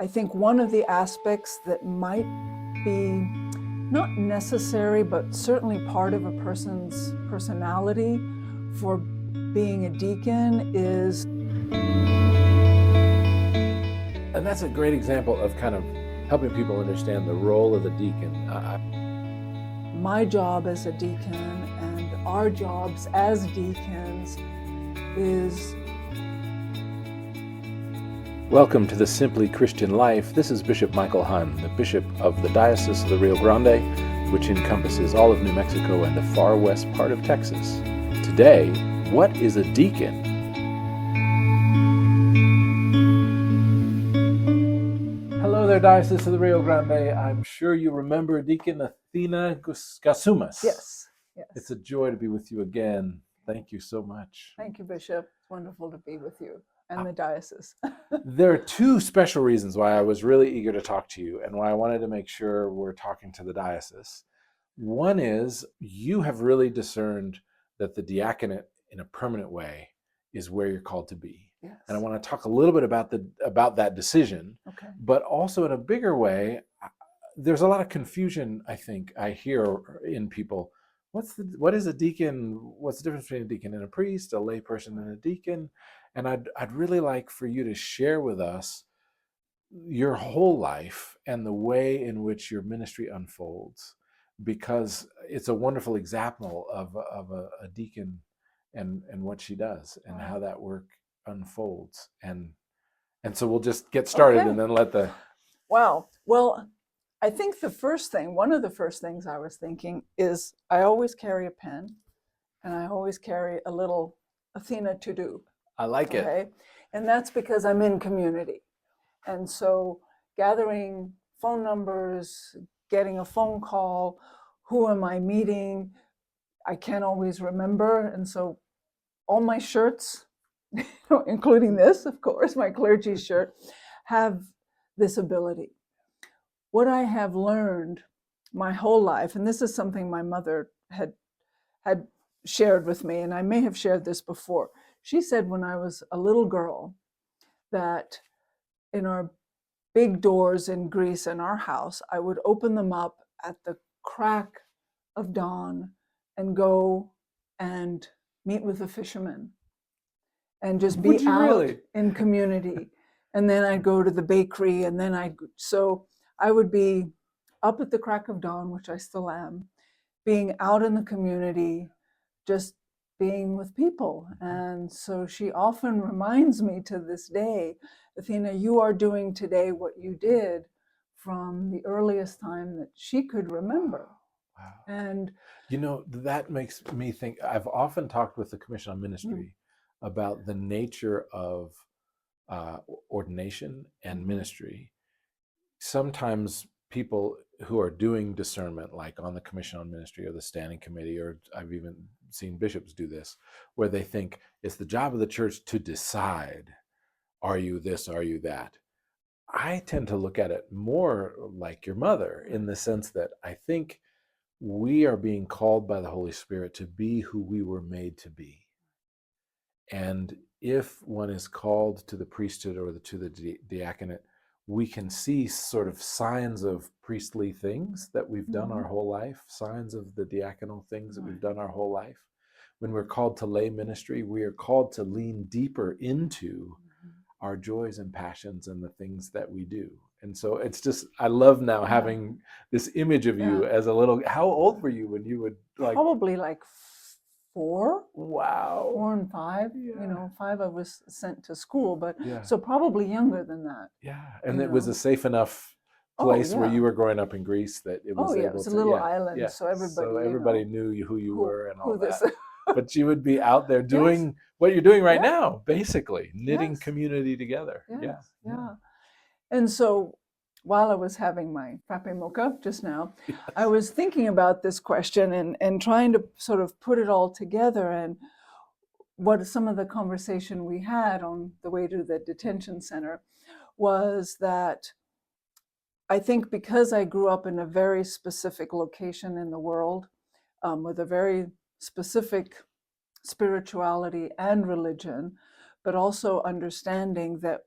I think one of the aspects that might be not necessary, but certainly part of a person's personality for being a deacon is... And that's a great example of kind of helping people understand the role of the deacon. My job as a deacon and our jobs as deacons is... Welcome to the Simply Christian Life. This is Bishop Michael Hunn, the Bishop of the Diocese of the Rio Grande, which encompasses all of New Mexico and the far west part of Texas. Today, what is a deacon? Hello there, Diocese of the Rio Grande. I'm sure you remember Deacon Athena Gassoumis. Yes. It's a joy to be with you again. Thank you so much. Thank you, Bishop. It's wonderful to be with you and the diocese. There are two special reasons why I was really eager to talk to you and why I wanted to make sure we're talking to the diocese. One is you have really discerned that the diaconate in a permanent way is where you're called to be. Yes. And I want to talk a little bit about that decision, Okay. but also in a bigger way. There's a lot of confusion, I think, I hear in people. What is a deacon? What's the difference between a deacon and a priest, a layperson and a deacon? And I'd really like for you to share with us your whole life and the way in which your ministry unfolds, because it's a wonderful example of a deacon and what she does and how that work unfolds. And so we'll just get started and then let the... Wow. Well, I think one of the first things I was thinking is I always carry a pen and I always carry a little Athena to-do. I like it. And that's because I'm in community. And so gathering phone numbers, getting a phone call, who am I meeting? I can't always remember. And so all my shirts, including this, of course, my clergy shirt, have this ability. What I have learned my whole life, and this is something my mother had shared with me, and I may have shared this before. She said when I was a little girl that in our big doors in Greece in our house, I would open them up at the crack of dawn and go and meet with the fishermen and just be out in community. And then I'd go to the bakery, and then so I would be up at the crack of dawn, which I still am, being out in the community, just being with people. And so she often reminds me to this day, Athena, you are doing today what you did from the earliest time that she could remember. Wow. And that makes me think. I've often talked with the Commission on Ministry about the nature of ordination and ministry. Sometimes people who are doing discernment, like on the Commission on Ministry or the Standing Committee, or I've even seen bishops do this, where they think it's the job of the church to decide, are you this, are you that? I tend to look at it more like your mother, in the sense that I think we are being called by the Holy Spirit to be who we were made to be. And if one is called to the priesthood or to the diaconate, we can see sort of signs of priestly things that we've done our whole life, signs of the diaconal things that we've done our whole life. When we're called to lay ministry, we are called to lean deeper into our joys and passions and the things that we do. And so it's just, I love now having this image of you as a little... How old were you when you would Probably like 4. Wow. 4 and 5. Yeah. 5 I was sent to school, but so probably younger than that. Yeah, and it was a safe enough place where you were growing up in Greece that it was it was a little island, so everybody knew who you were and all that. This... But you would be out there doing what you're doing right now, basically knitting community together. Yeah. And so while I was having my frappe mocha just now, I was thinking about this question and trying to sort of put it all together, and what some of the conversation we had on the way to the detention center was that I think because I grew up in a very specific location in the world, with a very specific spirituality and religion, but also understanding that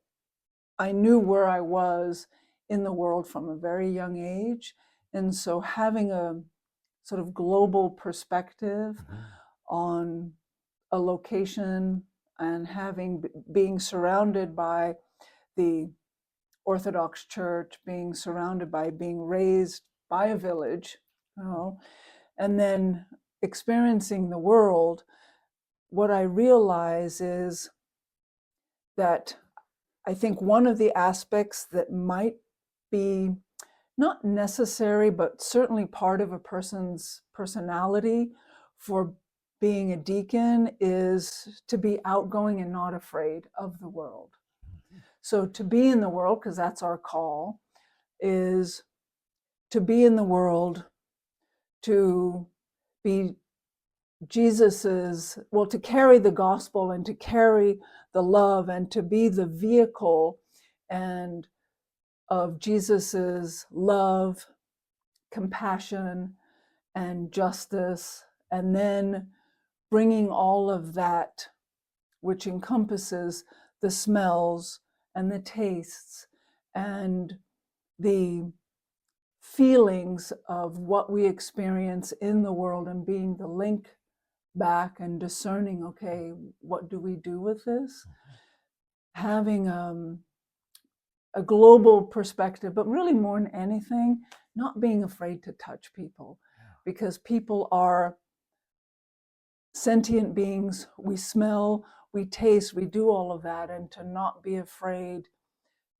I knew where I was in the world from a very young age. And so having a sort of global perspective on a location and being surrounded by the Orthodox Church, being raised by a village, and then experiencing the world, what I realize is that I think one of the aspects that might be not necessary, but certainly part of a person's personality for being a deacon is to be outgoing and not afraid of the world. So to be in the world, because that's our call, is to be in the world, to be to carry the gospel and to carry the love and to be the vehicle and of Jesus's love, compassion, and justice, and then bringing all of that, which encompasses the smells and the tastes and the feelings of what we experience in the world, and being the link back and discerning, okay, what do we do with this? Having a global perspective, but really more than anything, not being afraid to touch people, because people are sentient beings. We smell, we taste, we do all of that, and to not be afraid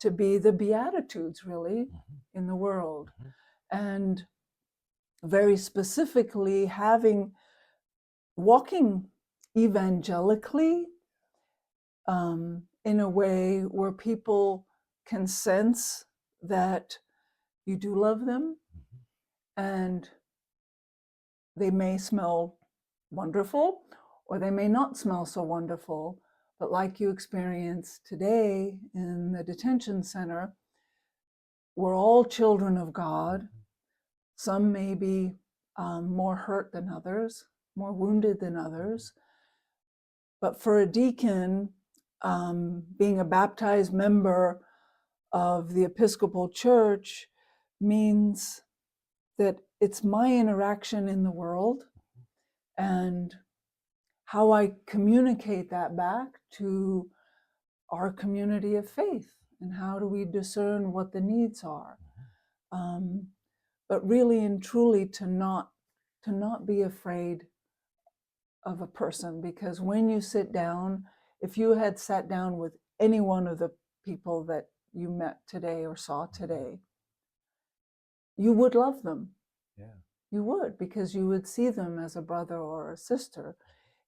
to be the Beatitudes really in the world. And very specifically walking evangelically in a way where people can sense that you do love them, and they may smell wonderful or they may not smell so wonderful, but like you experienced today in the detention center, we're all children of God. Some may be more hurt than others, more wounded than others. But for a deacon, being a baptized member of the Episcopal Church means that it's my interaction in the world and how I communicate that back to our community of faith, and how do we discern what the needs are. But really and truly to not be afraid of a person, because when you sit down, if you had sat down with any one of the people that you met today or saw today, you would love them. Yeah. You would, because you would see them as a brother or a sister.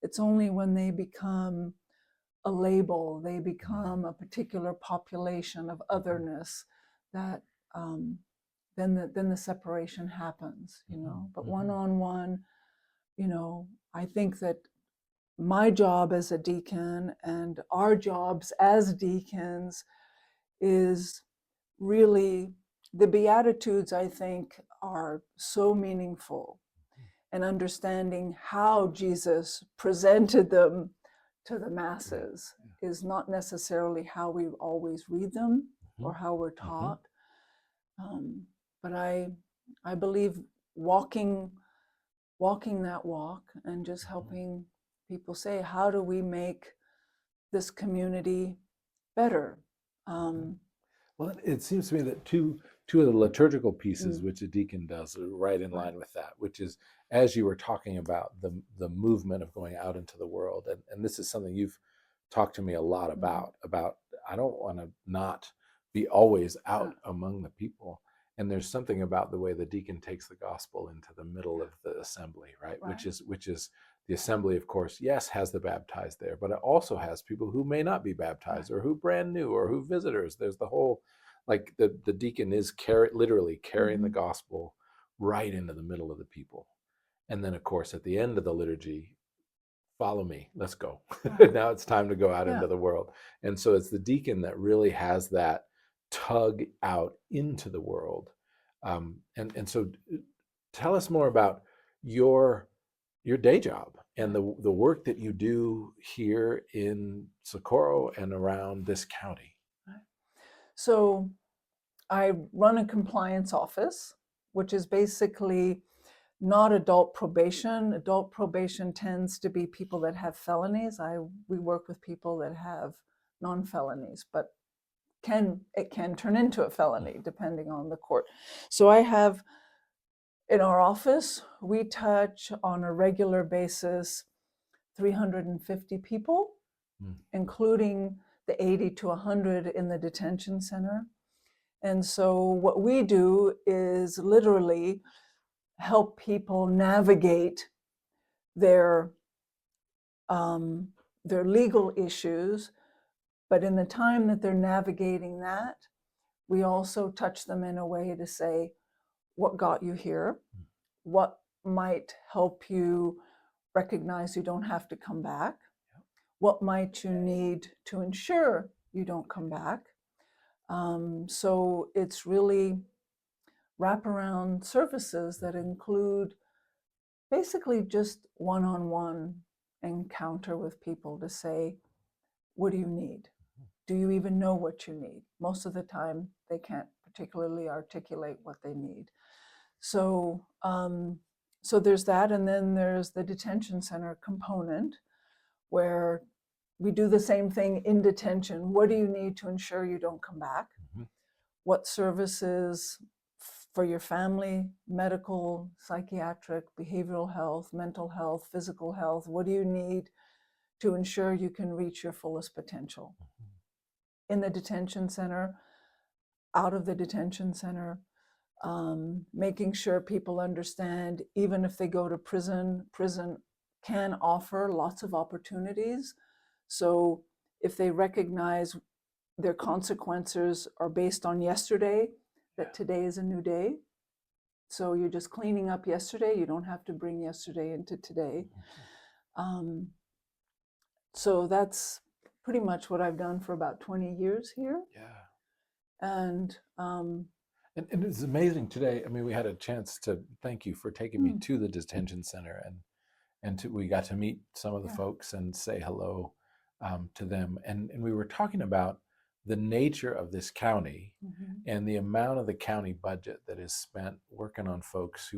It's only when they become a label, they become a particular population of otherness, that then the separation happens, But one-on-one, I think that my job as a deacon and our jobs as deacons is really, the Beatitudes, I think, are so meaningful, and understanding how Jesus presented them to the masses is not necessarily how we always read them or how we're taught. But I believe walking that walk and just helping people say, how do we make this community better? Well, it seems to me that two of the liturgical pieces which a deacon does are right in line with that, which is, as you were talking about the movement of going out into the world, and this is something you've talked to me a lot about I don't want to not be always out among the people. And there's something about the way the deacon takes the gospel into the middle of the assembly, right? Which is the assembly, of course, yes, has the baptized there, but it also has people who may not be baptized, or who brand new, or who visitors. There's the whole, like the deacon is literally carrying the gospel right into the middle of the people. And then, of course, at the end of the liturgy, follow me, let's go. Now it's time to go out into the world. And so it's the deacon that really has that tug out into the world. And so tell us more about your day job and the work that you do here in Socorro and around this county. So I run a compliance office, which is basically not adult probation. Adult probation tends to be people that have felonies. We work with people that have non-felonies, but it can turn into a felony depending on the court. So I have in our office, we touch on a regular basis 350 people, including the 80 to 100 in the detention center. And so what we do is literally help people navigate their legal issues. But in the time that they're navigating that, we also touch them in a way to say, what got you here? What might help you recognize you don't have to come back? What might you need to ensure you don't come back? So it's really wraparound services that include basically just one-on-one encounter with people to say, what do you need? Do you even know what you need? Most of the time, they can't particularly articulate what they need. So, so there's that, and then there's the detention center component, where we do the same thing in detention. What do you need to ensure you don't come back? What services for your family, medical, psychiatric, behavioral health, mental health, physical health? What do you need to ensure you can reach your fullest potential? In the detention center, out of the detention center, making sure people understand, even if they go to prison, prison can offer lots of opportunities. So if they recognize their consequences are based on yesterday, that today is a new day. So you're just cleaning up yesterday. You don't have to bring yesterday into today. So that's pretty much what I've done for about 20 years here. And it's amazing today. I mean, we had a chance to thank you for taking me to the detention center, and we got to meet some of the folks and say hello to them. And we were talking about the nature of this county and the amount of the county budget that is spent working with folks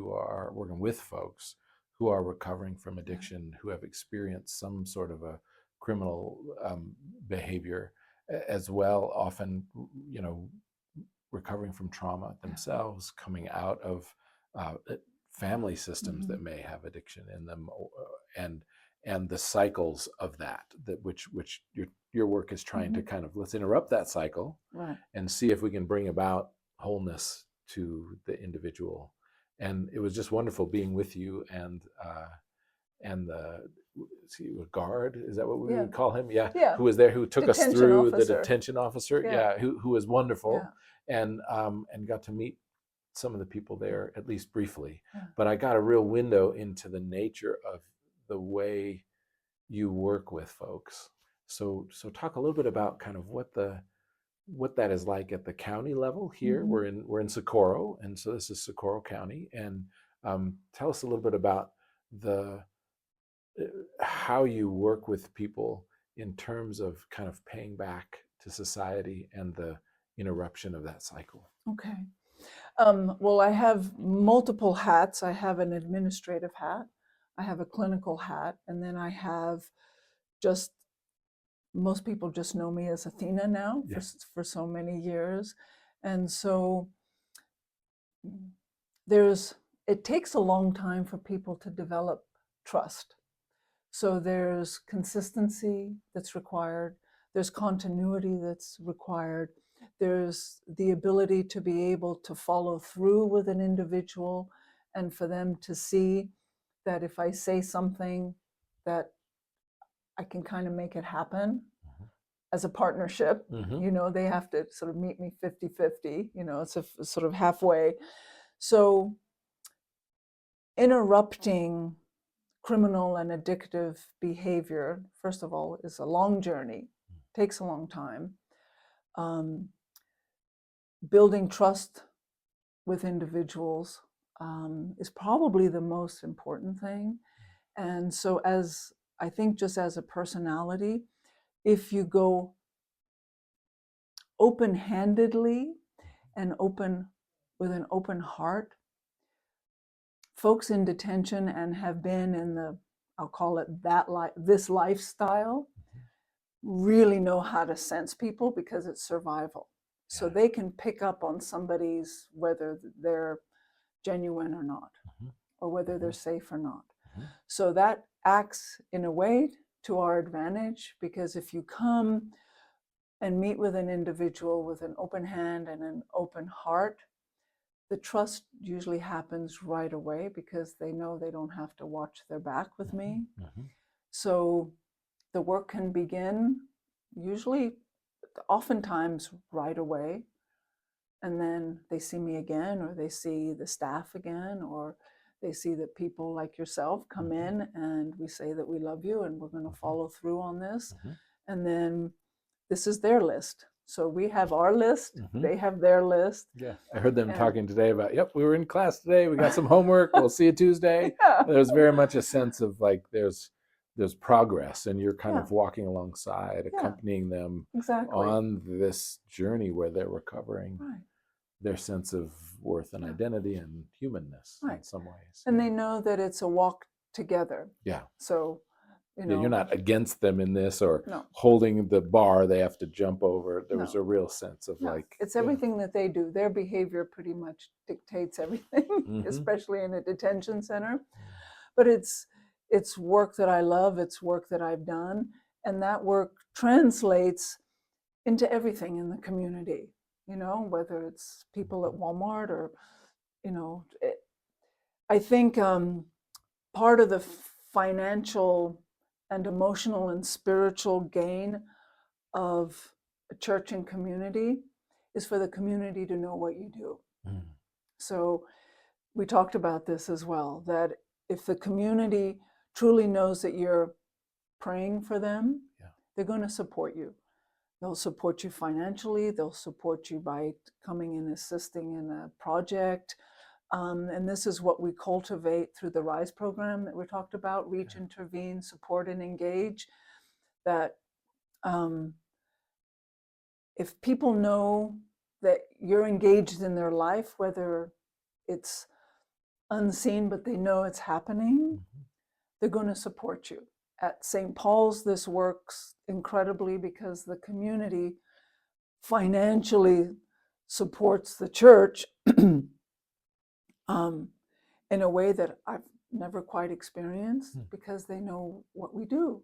who are recovering from addiction, who have experienced some sort of a criminal behavior as well, often, recovering from trauma themselves, coming out of family systems that may have addiction in them, and the cycles of that which your work is trying to kind of, let's interrupt that cycle and see if we can bring about wholeness to the individual. And it was just wonderful being with you and the guard, is that what we would call him? Who was there, who took us through the detention officer, who was wonderful, and got to meet some of the people there, at least briefly. But I got a real window into the nature of the way you work with folks. So talk a little bit about kind of what that is like at the county level here. We're in Socorro, and so this is Socorro County. And tell us a little bit about how you work with people in terms of kind of paying back to society and the interruption of that cycle. Okay. Well, I have multiple hats. I have an administrative hat, I have a clinical hat, and then I have most people just know me as Athena now for so many years. And so it takes a long time for people to develop trust. So there's consistency that's required. There's continuity that's required. There's the ability to be able to follow through with an individual and for them to see that if I say something, that I can kind of make it happen as a partnership. They have to sort of meet me 50-50, it's a sort of halfway. So interrupting criminal and addictive behavior, first of all, is a long journey, takes a long time. Building trust with individuals is probably the most important thing. And so I think just as a personality, if you go open-handedly and with an open heart. Folks in detention and have been in the, I'll call it this lifestyle, really know how to sense people because it's survival. So they can pick up on somebody's, whether they're genuine or not, or whether they're safe or not. So that acts in a way to our advantage, because if you come and meet with an individual with an open hand and an open heart, the trust usually happens right away because they know they don't have to watch their back with me. So the work can begin usually, oftentimes right away. And then they see me again, or they see the staff again, or they see that people like yourself come in and we say that we love you and we're going to follow through on this. And then this is their list. So we have our list, they have their list. Yeah, I heard them talking today about, yep, we were in class today, we got some homework, we'll see you Tuesday. There's very much a sense of like there's progress, and you're kind of walking alongside, accompanying them on this journey where they're recovering their sense of worth and identity and humanness in some ways. And they know that it's a walk together. Yeah. So, you know, you're not against them in this or holding the bar they have to jump over. There was a real sense of like, it's everything that they do. Their behavior pretty much dictates everything, especially in a detention center. But it's work that I love. It's work that I've done. And that work translates into everything in the community, you know, whether it's people at Walmart or, you know, I think part of the financial and emotional and spiritual gain of a church and community is for the community to know what you do. So we talked about this as well, that if the community truly knows that you're praying for them, they're going to support you. They'll support you financially. They'll support you by coming and assisting in a project. And this is what we cultivate through the RISE program that we talked about, reach, intervene, support, and engage. That if people know that you're engaged in their life, whether it's unseen, but they know it's happening, they're going to support you. At St. Paul's, this works incredibly because the community financially supports the church in a way that I've never quite experienced, because they know what we do,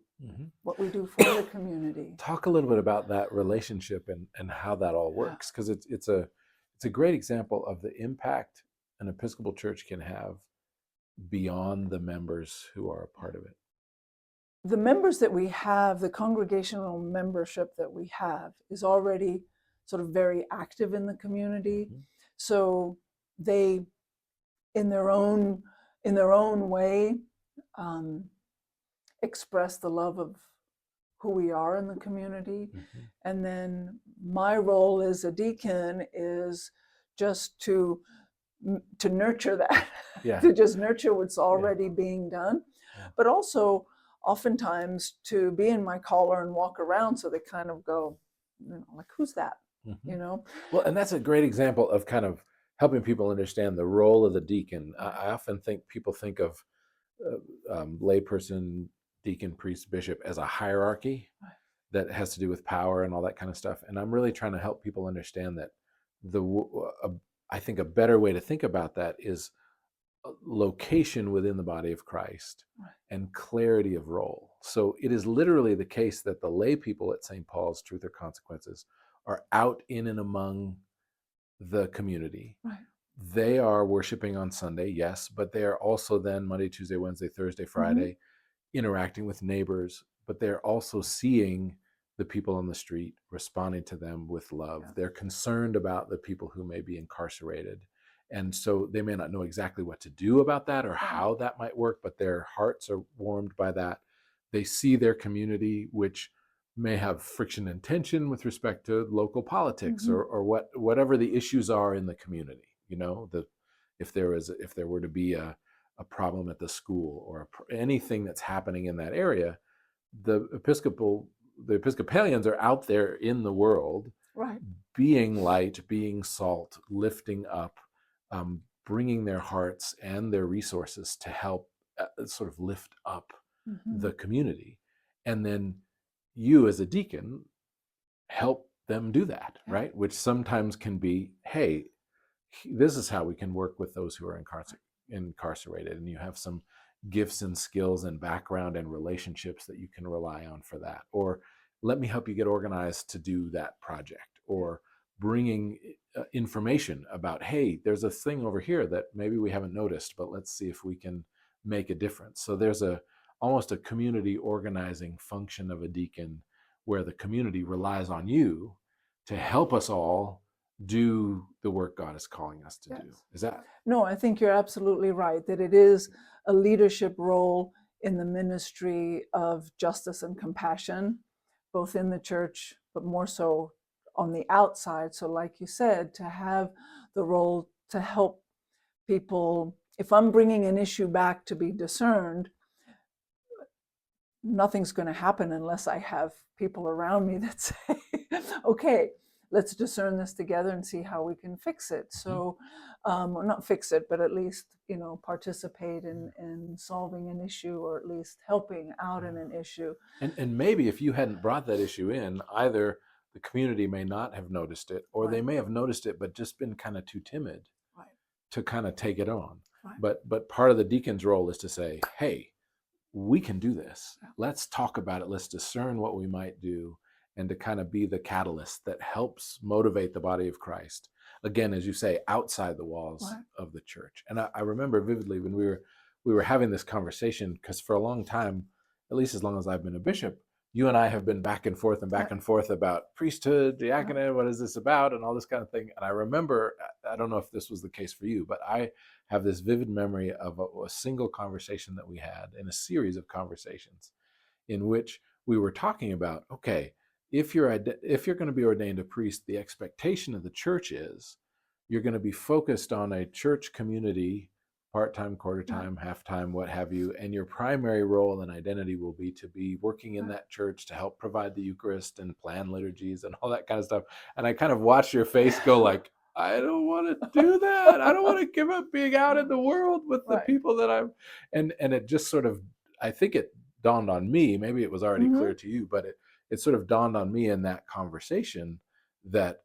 what we do for the community. Talk a little bit about that relationship and how that all works, because it's a great example of the impact an Episcopal church can have beyond the members who are a part of it. The members that we have, the congregational membership that we have, is already sort of very active in the community. So they, in their own way, express the love of who we are in the community. And then my role as a deacon is just to nurture that, to just nurture what's already being done, but also oftentimes to be in my collar and walk around, so they kind of go, you know, like, who's that? You know? Well, and that's a great example of kind of helping people understand the role of the deacon. I often think people think of layperson, deacon, priest, bishop as a hierarchy that has to do with power and all that kind of stuff. And I'm really trying to help people understand that I think a better way to think about that is location within the body of Christ and clarity of role. So it is literally the case that the lay people at St. Paul's Truth or Consequences are out in and among the community. They are worshiping on Sunday, yes, but they are also then Monday, Tuesday, Wednesday, Thursday, Friday, interacting with neighbors, but they're also seeing the people on the street, responding to them with love. They're concerned about the people who may be incarcerated. And so they may not know exactly what to do about that or how that might work, but their hearts are warmed by that. They see their community, which may have friction and tension with respect to local politics or whatever the issues are in the community. You know, if there were to be a problem at the school or anything that's happening in that area, the Episcopalians are out there in the world, being light, being salt, lifting up, bringing their hearts and their resources to help sort of lift up the community. And then you as a deacon help them do that, right? Which sometimes can be, hey, this is how we can work with those who are incarcerated, and you have some gifts and skills and background and relationships that you can rely on for that. Or let me help you get organized to do that project. Or bringing information about, hey, there's a thing over here that maybe we haven't noticed, but let's see if we can make a difference. So there's almost a community organizing function of a deacon, where the community relies on you to help us all do the work God is calling us to do. Is that? No, I think you're absolutely right, that it is a leadership role in the ministry of justice and compassion, both in the church, but more so on the outside. So like you said, to have the role to help people. If I'm bringing an issue back to be discerned, nothing's going to happen unless I have people around me that say, okay, let's discern this together and see how we can fix it. So, or not fix it, but at least, participate in solving an issue, or at least helping out in an issue. And maybe if you hadn't brought that issue in, either the community may not have noticed it, or they may have noticed it, but just been kind of too timid to kind of take it on. But part of the deacon's role is to say, hey, we can do this. Let's talk about it. Let's discern what we might do, and to kind of be the catalyst that helps motivate the body of Christ. Again, as you say, outside the walls of the church. And I remember vividly when we were having this conversation, because for a long time, at least as long as I've been a bishop, you and I have been back and forth about priesthood, diaconate, what is this about, and all this kind of thing. And I remember, I don't know if this was the case for you, but I have this vivid memory of a single conversation that we had in a series of conversations in which we were talking about, okay, if you're going to be ordained a priest, the expectation of the church is you're going to be focused on a church community, part-time, quarter-time, half-time, what have you, and your primary role and identity will be to be working in that church to help provide the Eucharist and plan liturgies and all that kind of stuff. And I kind of watched your face go like, I don't want to do that. I don't want to give up being out in the world with the people that I'm, and it just sort of, I think it dawned on me, maybe it was already clear to you, but it sort of dawned on me in that conversation that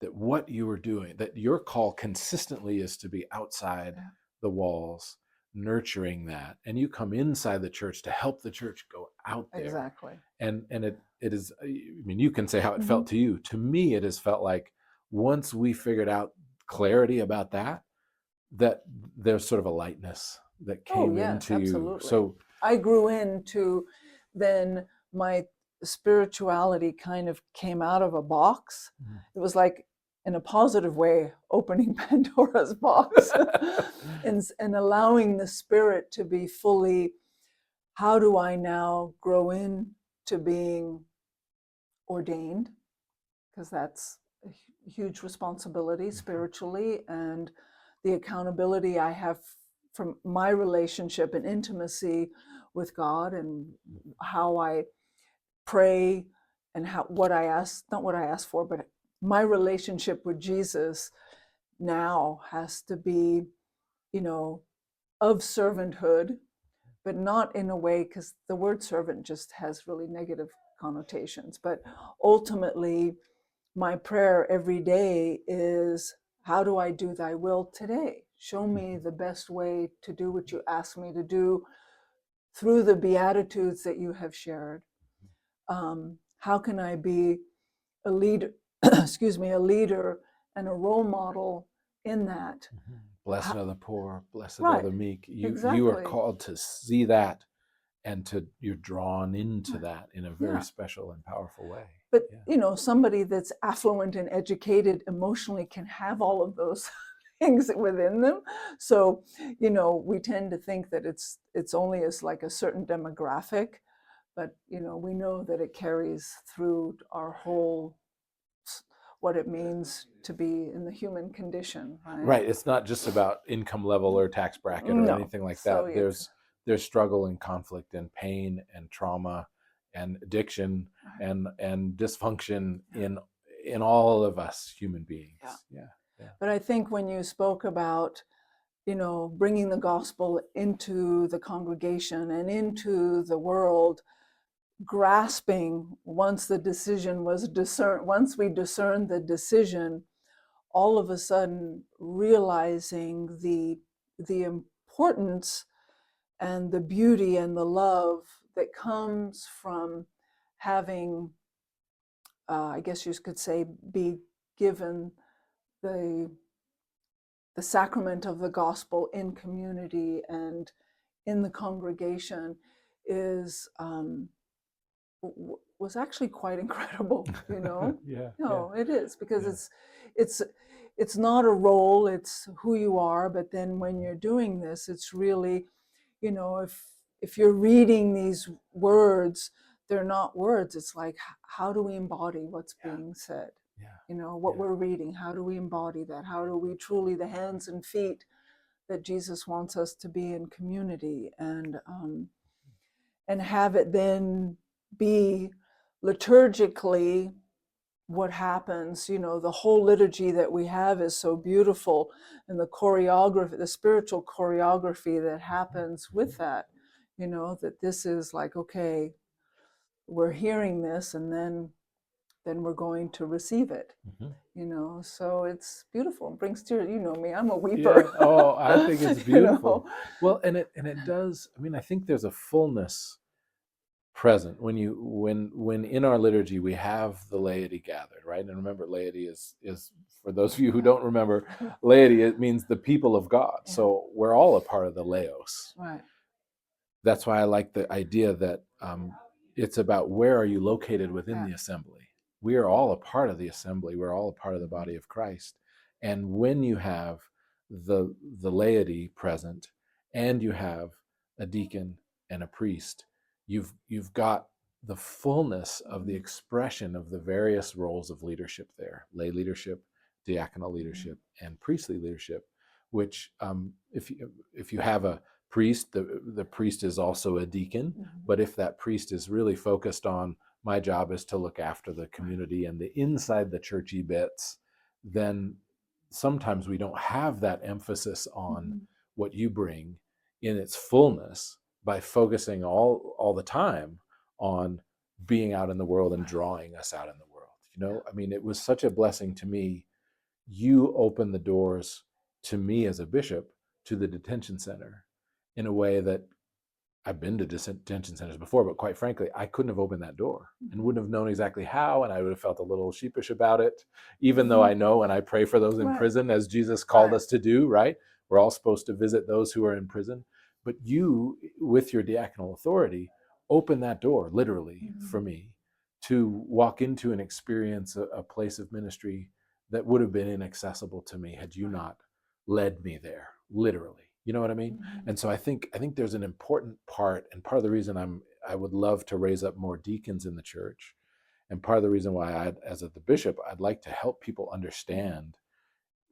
that what you were doing, that your call consistently is to be outside the walls, nurturing that, and you come inside the church to help the church go out there. Exactly. And it is, I mean, you can say how it felt to you. To me, it has felt like once we figured out clarity about that there's sort of a lightness that came into you. So I grew into, then my spirituality kind of came out of a box. It was like, in a positive way, opening Pandora's box and allowing the Spirit to be fully, how do I now grow into being ordained? Because that's a huge responsibility spiritually, and the accountability I have from my relationship and intimacy with God, and how I pray, and what I ask, not what I ask for, but my relationship with Jesus now has to be, of servanthood, but not in a way, because the word servant just has really negative connotations. But ultimately, my prayer every day is, how do I do thy will today? Show me the best way to do what you ask me to do through the Beatitudes that you have shared. How can I be a leader, a leader and a role model in that? Blessed are the poor, blessed are the meek. You are called to see that, and you're drawn into that in a very special and powerful way. But somebody that's affluent and educated emotionally can have all of those things within them. So we tend to think that it's only as like a certain demographic, but we know that it carries through our whole, what it means to be in the human condition. Right. It's not just about income level or tax bracket or anything like that. There's struggle and conflict and pain and trauma and addiction and dysfunction in all of us human beings. Yeah. Yeah. But I think when you spoke about, bringing the gospel into the congregation and into the world, grasping once the decision was discerned, once we discerned the decision, all of a sudden realizing the importance and the beauty and the love that comes from having, I guess you could say, be given the sacrament of the gospel in community and in the congregation is was actually quite incredible. Yeah. It is, because Yeah. it's not a role, it's who you are. But then when you're doing this, it's really, if you're reading these words, they're not words. It's like, how do we embody what's being said? What we're reading, how do we embody that? How do we truly, the hands and feet that Jesus wants us to be in community, and have it then be liturgically what happens. The whole liturgy that we have is so beautiful, and the choreography, the spiritual choreography that happens with that, that this is like, okay, we're hearing this, and then we're going to receive it. So it's beautiful. It brings tears. Me, I'm a weeper. Yeah. Oh, I think it's beautiful. Well, and it does. I mean, I think there's a fullness present when in our liturgy we have the laity gathered, right? And remember, laity is for those of you who don't remember, laity, it means the people of God. Yeah. So we're all a part of the laos. Right. That's why I like the idea that it's about where are you located within the assembly. We are all a part of the assembly. We're all a part of the body of Christ. And when you have the laity present, and you have a deacon and a priest, you've got the fullness of the expression of the various roles of leadership there: lay leadership, diaconal leadership, and priestly leadership. Which, if you have a priest, the priest is also a deacon. But if that priest is really focused on, my job is to look after the community and the inside the churchy bits, then sometimes we don't have that emphasis on what you bring in its fullness, by focusing all the time on being out in the world and drawing us out in the world. I mean, it was such a blessing to me. You opened the doors to me as a bishop to the detention center in a way that I've been to detention centers before, but quite frankly, I couldn't have opened that door and wouldn't have known exactly how, and I would have felt a little sheepish about it, even though I know and I pray for those in prison, as Jesus called us to do, right? We're all supposed to visit those who are in prison. But you, with your diaconal authority, open that door, literally, for me to walk into and experience a place of ministry that would have been inaccessible to me had you not led me there, literally. You know what I mean? And so I think there's an important part, and part of the reason I would love to raise up more deacons in the church, and part of the reason why as the bishop, I'd like to help people understand,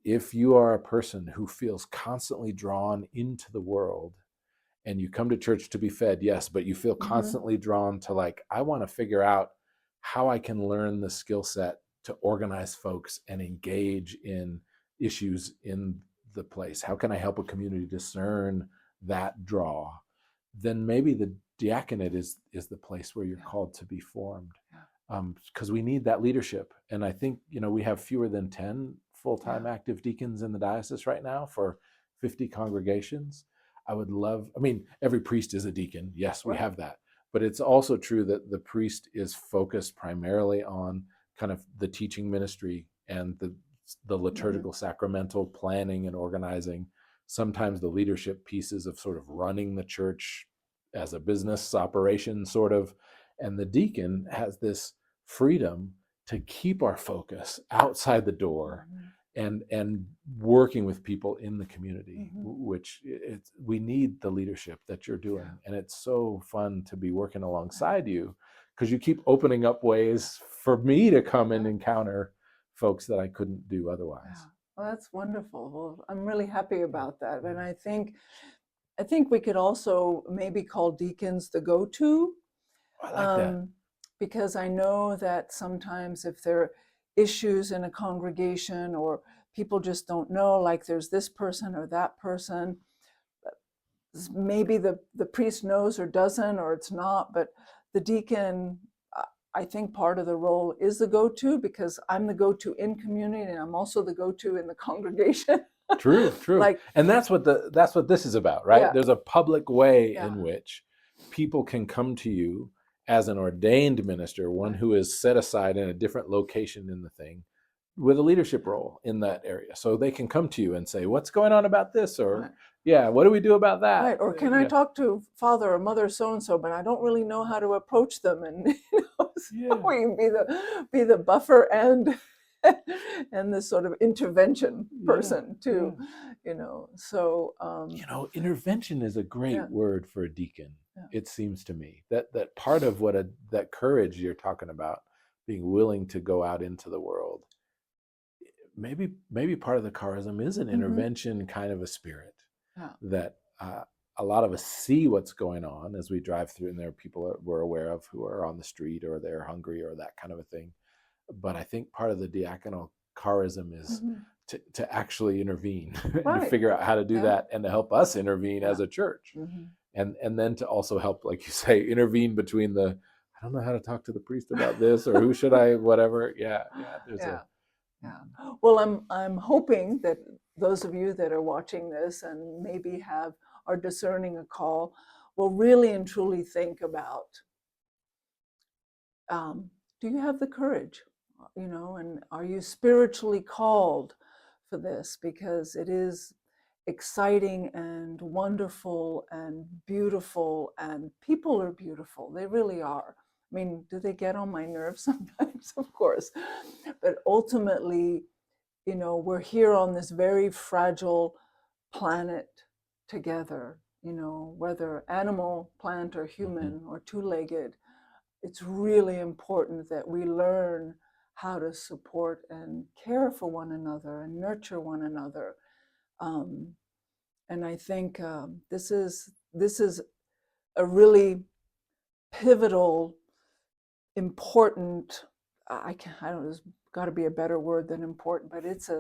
if you are a person who feels constantly drawn into the world, and you come to church to be fed, yes, but you feel constantly drawn to, like, I want to figure out how I can learn the skill set to organize folks and engage in issues in the place. How can I help a community discern that draw? Then maybe the diaconate is the place where you're called to be formed, because we need that leadership. And I think we have fewer than 10 full-time active deacons in the diocese right now for 50 congregations. I mean, every priest is a deacon. Yes, we have that. But it's also true that the priest is focused primarily on kind of the teaching ministry and the liturgical sacramental planning and organizing, sometimes the leadership pieces of sort of running the church as a business operation, sort of. And the deacon has this freedom to keep our focus outside the door and working with people in the community, which we need the leadership that you're doing. And it's so fun to be working alongside you, because you keep opening up ways for me to come and encounter folks that I couldn't do otherwise. Yeah. Well, that's wonderful. Well, I'm really happy about that. And I think we could also maybe call deacons the go-to. I like that. Because I know that sometimes if they're, issues in a congregation, or people just don't know, like there's this person or that person. Maybe the priest knows or doesn't, or it's not, but the deacon, I think part of the role is the go-to, because I'm the go-to in community and I'm also the go-to in the congregation. True. Like, And that's what this is about, right? Yeah. There's a public way Yeah. in which people can come to you as an ordained minister, one who is set aside in a different location in the thing, with a leadership role in that area. So they can come to you and say, what's going on about this? Or, Right. yeah, what do we do about that? Right. Or can I talk to father or mother so-and-so, but I don't really know how to approach them. And so we can be the buffer and the sort of intervention person too, so intervention is a great Yeah. word for a deacon. Yeah. It seems to me that part of what that courage you're talking about, being willing to go out into the world, maybe part of the charism is an intervention kind of a spirit. Yeah. That a lot of us see what's going on as we drive through, and there are people we're aware of who are on the street or they're hungry or that kind of a thing. But I think part of the diaconal charism is to actually intervene, and to figure out how to do that, and to help us intervene as a church, and then to also help, like you say, intervene between the, I don't know how to talk to the priest about this, or who should I, whatever. Well, I'm hoping that those of you that are watching this and maybe are discerning a call will really and truly think about, do you have the courage, and are you spiritually called for this? Because it is exciting and wonderful and beautiful, and people are beautiful. They really are. I mean, do they get on my nerves sometimes? Of course. But ultimately, we're here on this very fragile planet together, whether animal, plant, or human, or two-legged. It's really important that we learn how to support and care for one another and nurture one another. And I think this is a really pivotal, important. I don't know. There's got to be a better word than important, but it's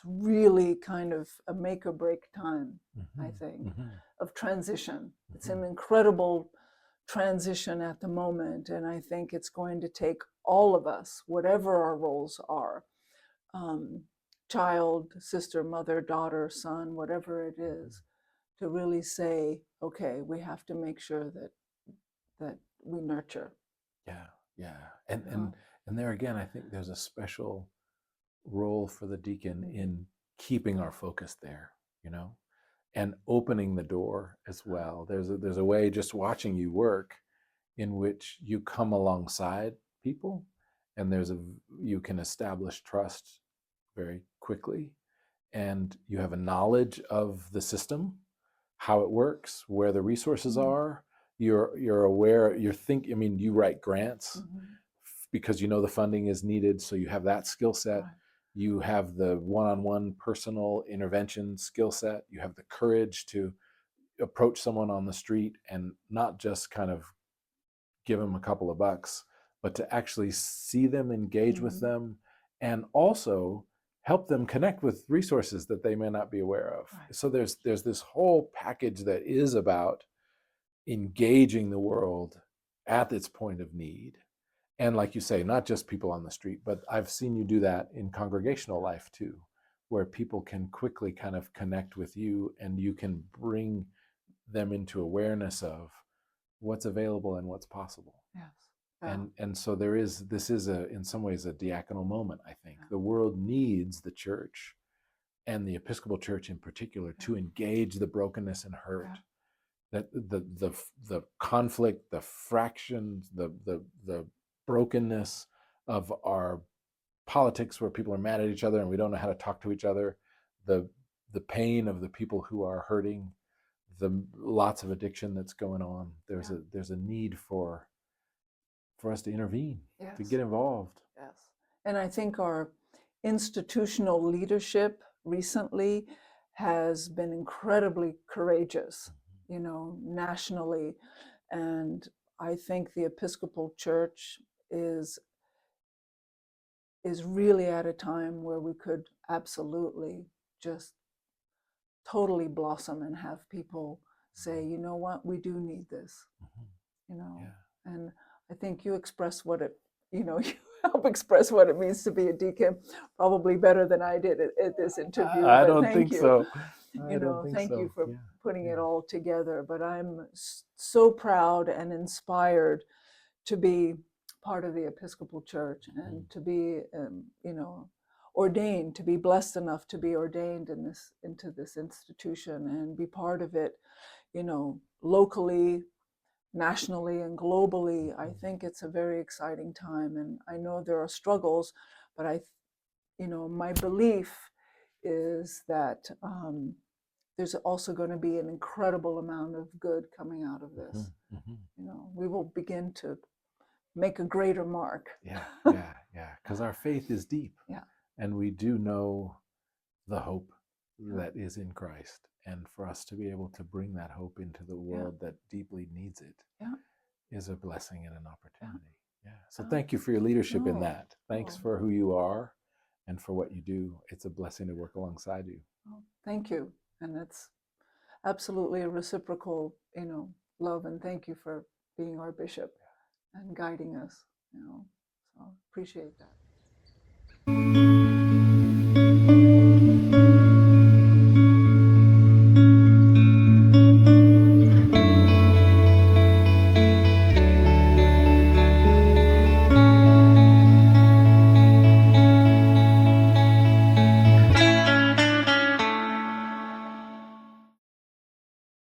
really kind of a make or break time. I think of transition. It's an incredible transition at the moment, and I think it's going to take all of us, whatever our roles are, child, sister, mother, daughter, son, whatever it is, to really say, okay, we have to make sure that we nurture. And there again, I think there's a special role for the deacon in keeping our focus there, and opening the door as well. There's a way, just watching you work, in which you come alongside people, and you can establish trust very quickly, and you have a knowledge of the system, how it works, where the resources are. You're aware. You write grants because the funding is needed, so you have that skill set. Right. You have the one-on-one personal intervention skill set. You have the courage to approach someone on the street and not just kind of give them a couple of bucks, but to actually see them, engage with them, and also help them connect with resources that they may not be aware of. Right. So there's this whole package that is about engaging the world at its point of need. And like you say, not just people on the street, but I've seen you do that in congregational life too, where people can quickly kind of connect with you, and you can bring them into awareness of what's available and what's possible. Yes. Yeah. And so this is in some ways a diaconal moment, I think. Yeah. The world needs the church, and the Episcopal Church in particular, to engage the brokenness and hurt. Yeah. That the conflict, the fractions, the brokenness of our politics, where people are mad at each other and we don't know how to talk to each other, the pain of the people who are hurting, the lots of addiction that's going on. There's a need for us to intervene, to get involved. Yes. And I think our institutional leadership recently has been incredibly courageous, nationally. And I think the Episcopal Church is is really at a time where we could absolutely just totally blossom and have people say, you know what, we do need this, you know. Yeah. And I think you express what it, you know, you help express what it means to be a deacon probably better than I did at this interview. I but don't thank think you. so. You know, thank you for Yeah. putting Yeah. it all together. But I'm so proud and inspired to be part of the Episcopal Church and to be, you know, ordained, to be blessed enough to be ordained into this institution and be part of it, you know, locally, nationally, and globally. I think it's a very exciting time, and I know there are struggles, but you know, my belief is that there's also going to be an incredible amount of good coming out of this. You know, we will begin to make a greater mark. Yeah. Because our faith is deep. Yeah. And we do know the hope that is in Christ. And for us to be able to bring that hope into the world that deeply needs it is a blessing and an opportunity. Yeah. So thank you for your leadership in that. Thanks for who you are and for what you do. It's a blessing to work alongside you. Thank you. And it's absolutely a reciprocal, you know, love, and thank you for being our bishop and guiding us, you know. So appreciate that.